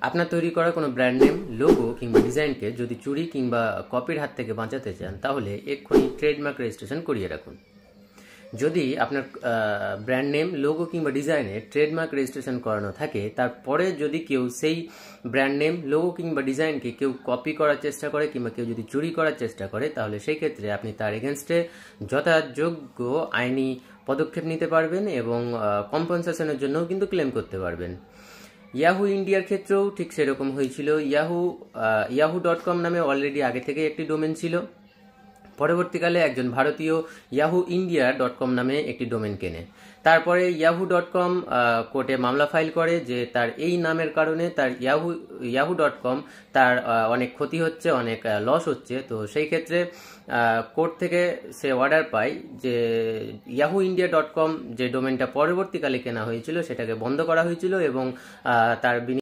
আপনার তৈরি করা কোনো ব্র্যান্ড নেম, লোগো কিংবা ডিজাইনকে যদি চুরি কিংবা কপির হাত থেকে বাঁচাতে চান, তাহলে এক্ষুনি ট্রেডমার্ক রেজিস্ট্রেশন করিয়ে রাখুন। যদি আপনার ব্র্যান্ড নেম, লোগো কিংবা ডিজাইনে ট্রেডমার্ক রেজিস্ট্রেশন করানো থাকে, তারপরে যদি কেউ সেই ব্র্যান্ড নেম, লোগো কিংবা ডিজাইনকে কেউ কপি করার চেষ্টা করে কিংবা কেউ যদি চুরি করার চেষ্টা করে, তাহলে সেই ক্ষেত্রে আপনি তার এগেনস্টে যথাযোগ্য আইনি পদক্ষেপ নিতে পারবেন এবং কম্পেনসেশনের জন্যও কিন্তু ক্লেম করতে পারবেন। ইয়াহু ইন্ডিয়ার ক্ষেত্রেও ঠিক সেরকম হয়েছিল। ইয়াহু.com নামে অলরেডি আগে থেকে একটি ডোমেন ছিল। পরবর্তীকালে একজন ভারতীয় yahuindia.com নামে একটি ডোমেন কেনে। তারপরে ইয়াহু.com কোর্টে মামলা ফাইল করে যে তার এই নামের কারণে তার ইয়াহু.com তার অনেক ক্ষতি হচ্ছে, অনেক লস হচ্ছে। তো সেই ক্ষেত্রে কোর্ট থেকে সে অর্ডার পায় যে yahuindia.com যে ডোমেনটা পরবর্তীকালে কেনা হয়েছিল সেটাকে বন্ধ করা হয়েছিল এবং তার